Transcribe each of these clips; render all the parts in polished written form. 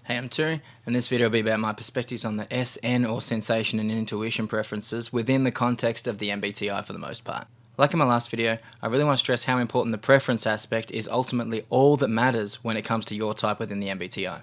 Hey, I'm Turi, and this video will be about my perspectives on the SN or sensation and intuition preferences within the context of the MBTI for the most part. Like in my last video, I really want to stress how important the preference aspect is ultimately all that matters when it comes to your type within the MBTI.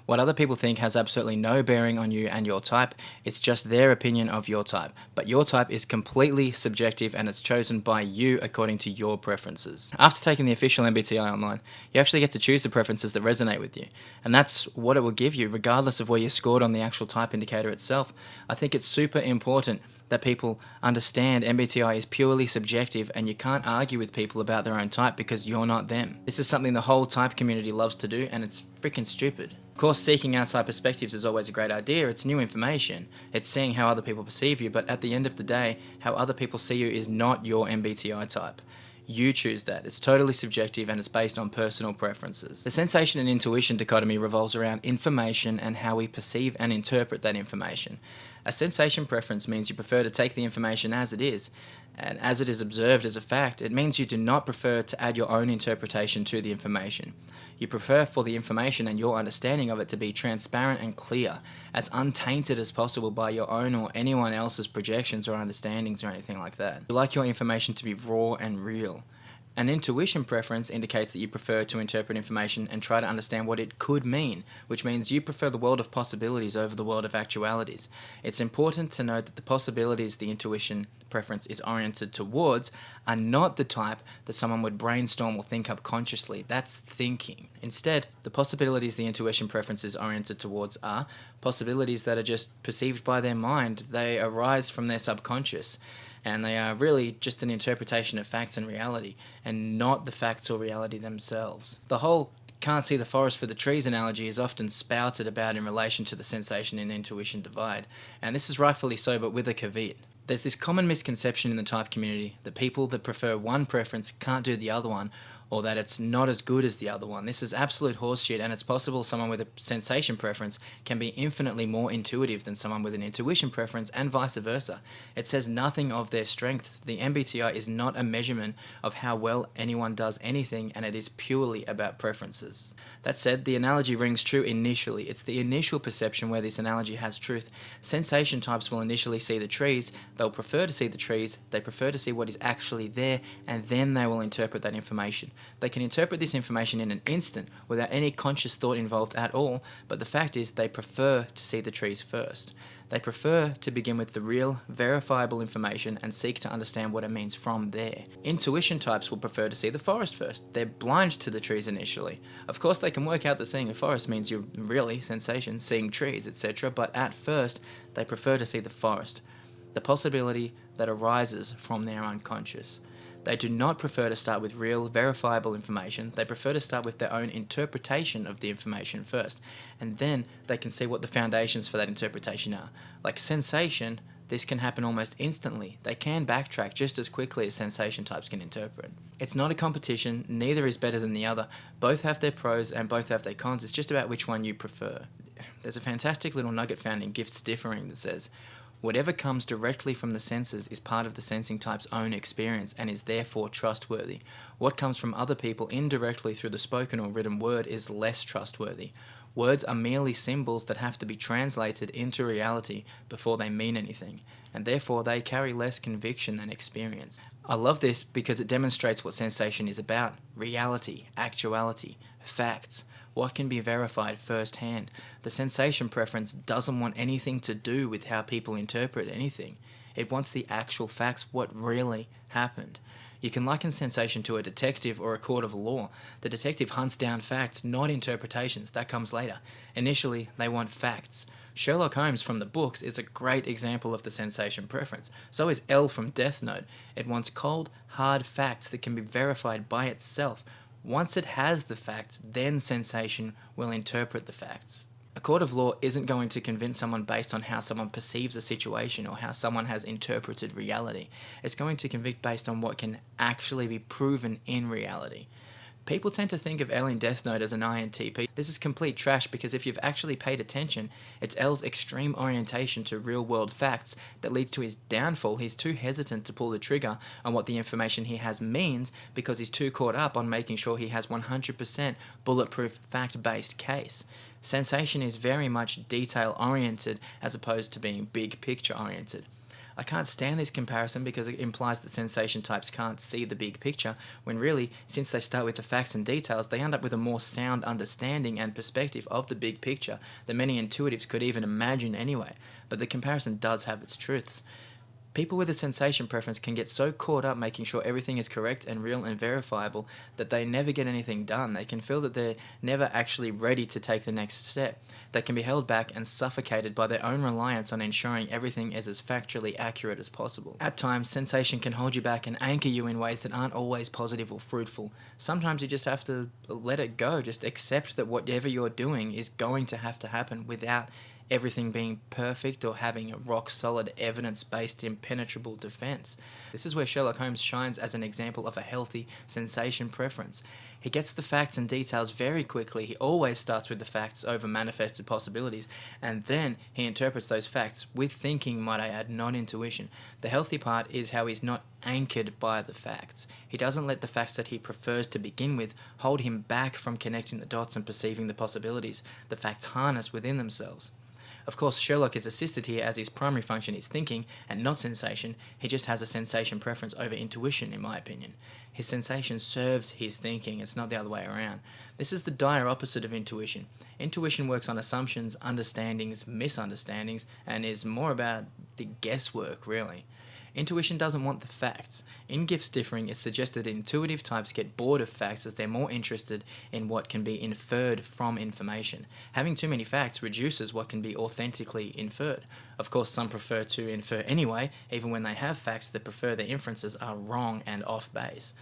What other people think has absolutely no bearing on you and your type. It's just their opinion of your type. But your type is completely subjective and it's chosen by you according to your preferences. After taking the official MBTI online, you actually get to choose the preferences that resonate with you. And that's what it will give you, regardless of where you scored on the actual type indicator itself. I think it's super important that people understand MBTI is purely subjective and you can't argue with people about their own type because you're not them. This is something the whole type community loves to do, and it's freaking stupid. Of course, seeking outside perspectives is always a great idea. It's new information. It's seeing how other people perceive you, but at the end of the day, how other people see you is not your MBTI type. You choose that. It's totally subjective and it's based on personal preferences. The sensation and intuition dichotomy revolves around information and how we perceive and interpret that information. A sensation preference means you prefer to take the information as it is, and as it is observed as a fact. It means you do not prefer to add your own interpretation to the information. You prefer for the information and your understanding of it to be transparent and clear, as untainted as possible by your own or anyone else's projections or understandings or anything like that. You like your information to be raw and real. An intuition preference indicates that you prefer to interpret information and try to understand what it could mean, which means you prefer the world of possibilities over the world of actualities. It's important to note that the possibilities the intuition preference is oriented towards are not the type that someone would brainstorm or think up consciously. That's thinking. Instead, the possibilities the intuition preference is oriented towards are possibilities that are just perceived by their mind. They arise from their subconscious. And they are really just an interpretation of facts and reality, and not the facts or reality themselves. The whole can't see the forest for the trees analogy is often spouted about in relation to the sensation and intuition divide, and this is rightfully so, but with a caveat. There's this common misconception in the type community that people that prefer one preference can't do the other one, or that it's not as good as the other one. This is absolute horseshit, and it's possible someone with a sensation preference can be infinitely more intuitive than someone with an intuition preference, and vice versa. It says nothing of their strengths. The MBTI is not a measurement of how well anyone does anything, and it is purely about preferences. That said, the analogy rings true initially. It's the initial perception where this analogy has truth. Sensation types will initially see the trees, they'll prefer to see the trees, they prefer to see what is actually there, and then they will interpret that information. They can interpret this information in an instant without any conscious thought involved at all, but the fact is they prefer to see the trees first. They prefer to begin with the real, verifiable information and seek to understand what it means from there. Intuition types will prefer to see the forest first. They're blind to the trees initially. Of course, they can work out that seeing a forest means you're really, sensation, seeing trees, etc., but at first, they prefer to see the forest, the possibility that arises from their unconscious. They do not prefer to start with real, verifiable information. They prefer to start with their own interpretation of the information first, and then they can see what the foundations for that interpretation are. Like sensation, this can happen almost instantly. They can backtrack just as quickly as sensation types can interpret. It's not a competition, neither is better than the other. Both have their pros and both have their cons. It's just about which one you prefer. There's a fantastic little nugget found in Gifts Differing that says, whatever comes directly from the senses is part of the sensing type's own experience and is therefore trustworthy. What comes from other people indirectly through the spoken or written word is less trustworthy. Words are merely symbols that have to be translated into reality before they mean anything, and therefore they carry less conviction than experience. I love this because it demonstrates what sensation is about: reality, actuality, facts. What can be verified firsthand. The sensation preference doesn't want anything to do with how people interpret anything. It wants the actual facts, what really happened. You can liken sensation to a detective or a court of law. The detective hunts down facts, not interpretations. That comes later. Initially, they want facts. Sherlock Holmes from the books is a great example of the sensation preference. So is L from Death Note. It wants cold, hard facts that can be verified by itself. Once it has the facts, then sensation will interpret the facts. A court of law isn't going to convince someone based on how someone perceives a situation or how someone has interpreted reality. It's going to convict based on what can actually be proven in reality. People tend to think of L in Death Note as an INTP. This is complete trash because if you've actually paid attention, it's L's extreme orientation to real-world facts that leads to his downfall. He's too hesitant to pull the trigger on what the information he has means because he's too caught up on making sure he has 100% bulletproof fact-based case. Sensation is very much detail oriented as opposed to being big picture oriented. I can't stand this comparison because it implies that sensation types can't see the big picture, when really, since they start with the facts and details, they end up with a more sound understanding and perspective of the big picture than many intuitives could even imagine anyway. But the comparison does have its truths. People with a sensation preference can get so caught up making sure everything is correct and real and verifiable that they never get anything done. They can feel that they're never actually ready to take the next step. They can be held back and suffocated by their own reliance on ensuring everything is as factually accurate as possible. At times, sensation can hold you back and anchor you in ways that aren't always positive or fruitful. Sometimes you just have to let it go, just accept that whatever you're doing is going to have to happen without everything being perfect or having a rock-solid, evidence-based, impenetrable defense. This is where Sherlock Holmes shines as an example of a healthy sensation preference. He gets the facts and details very quickly. He always starts with the facts over manifested possibilities, and then he interprets those facts with thinking, might I add, not intuition. The healthy part is how he's not anchored by the facts. He doesn't let the facts that he prefers to begin with hold him back from connecting the dots and perceiving the possibilities the facts harness within themselves. Of course, Sherlock is assisted here as his primary function is thinking and not sensation. He just has a sensation preference over intuition, in my opinion. His sensation serves his thinking, it's not the other way around. This is the dire opposite of intuition. Intuition works on assumptions, understandings, misunderstandings, and is more about the guesswork, really. Intuition doesn't want the facts. In gifts differing, it's suggested that intuitive types get bored of facts as they're more interested in what can be inferred from information. Having too many facts reduces what can be authentically inferred. Of course, some prefer to infer anyway, even when they have facts that prefer their inferences are wrong and off base.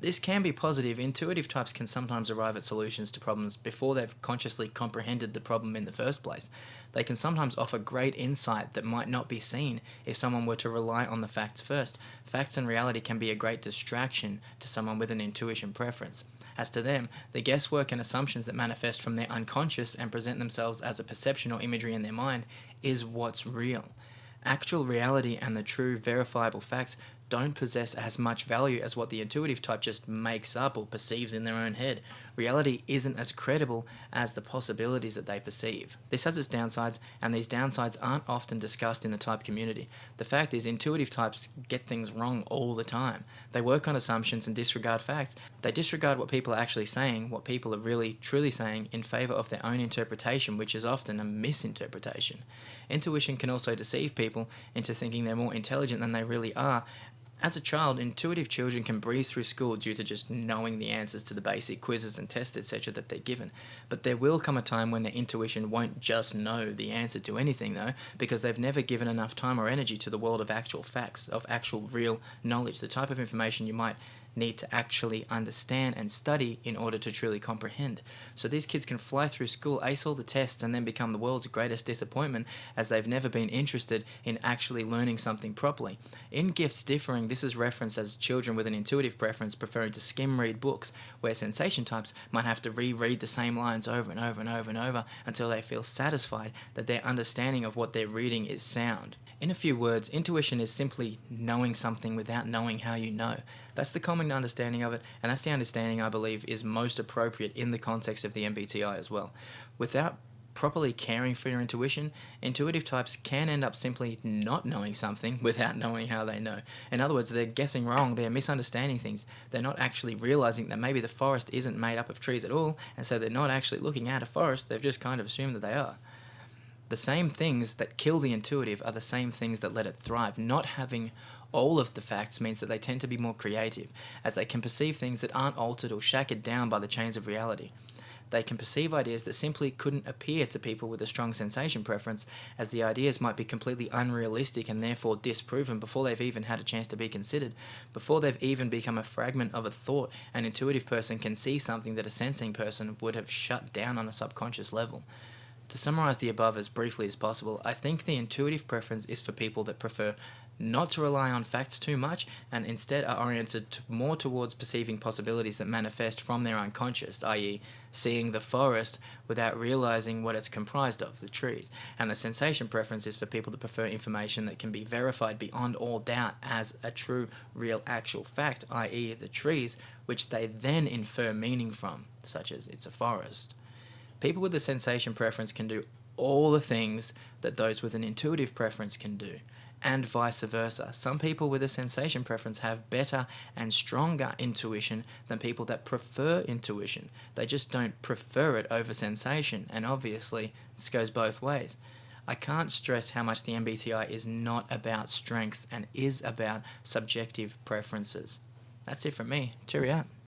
This can be positive. Intuitive types can sometimes arrive at solutions to problems before they've consciously comprehended the problem in the first place. They can sometimes offer great insight that might not be seen if someone were to rely on the facts first. Facts and reality can be a great distraction to someone with an intuition preference. As to them, the guesswork and assumptions that manifest from their unconscious and present themselves as a perception or imagery in their mind is what's real. Actual reality and the true verifiable facts don't possess as much value as what the intuitive type just makes up or perceives in their own head. Reality isn't as credible as the possibilities that they perceive. This has its downsides, and these downsides aren't often discussed in the type community. The fact is, intuitive types get things wrong all the time. They work on assumptions and disregard facts. They disregard what people are actually saying, what people are really truly saying, in favor of their own interpretation, which is often a misinterpretation. Intuition can also deceive people into thinking they're more intelligent than they really are. As a child, intuitive children can breeze through school due to just knowing the answers to the basic quizzes and tests, etc. that they're given. But there will come a time when their intuition won't just know the answer to anything, though, because they've never given enough time or energy to the world of actual facts, of actual real knowledge, the type of information you might need to actually understand and study in order to truly comprehend. So these kids can fly through school, ace all the tests, and then become the world's greatest disappointment, as they've never been interested in actually learning something properly. In Gifts Differing, this is referenced as children with an intuitive preference preferring to skim read books, where sensation types might have to reread the same lines over and over and over and over until they feel satisfied that their understanding of what they're reading is sound. In a few words, intuition is simply knowing something without knowing how you know. That's the common understanding of it, and that's the understanding I believe is most appropriate in the context of the MBTI as well. Without properly caring for your intuition, intuitive types can end up simply not knowing something without knowing how they know. In other words, they're guessing wrong, they're misunderstanding things, they're not actually realizing that maybe the forest isn't made up of trees at all, and so they're not actually looking at a forest, they've just kind of assumed that they are. The same things that kill the intuitive are the same things that let it thrive. Not having all of the facts means that they tend to be more creative, as they can perceive things that aren't altered or shackled down by the chains of reality. They can perceive ideas that simply couldn't appear to people with a strong sensation preference, as the ideas might be completely unrealistic and therefore disproven before they've even had a chance to be considered. Before they've even become a fragment of a thought, an intuitive person can see something that a sensing person would have shut down on a subconscious level. To summarize the above as briefly as possible, I think the intuitive preference is for people that prefer not to rely on facts too much and instead are oriented more towards perceiving possibilities that manifest from their unconscious, i.e. seeing the forest without realizing what it's comprised of, the trees. And the sensation preference is for people that prefer information that can be verified beyond all doubt as a true, real, actual fact, i.e. the trees, which they then infer meaning from, such as it's a forest. People with a sensation preference can do all the things that those with an intuitive preference can do, and vice versa. Some people with a sensation preference have better and stronger intuition than people that prefer intuition. They just don't prefer it over sensation, and obviously this goes both ways. I can't stress how much the MBTI is not about strengths and is about subjective preferences. That's it from me. Cheerio.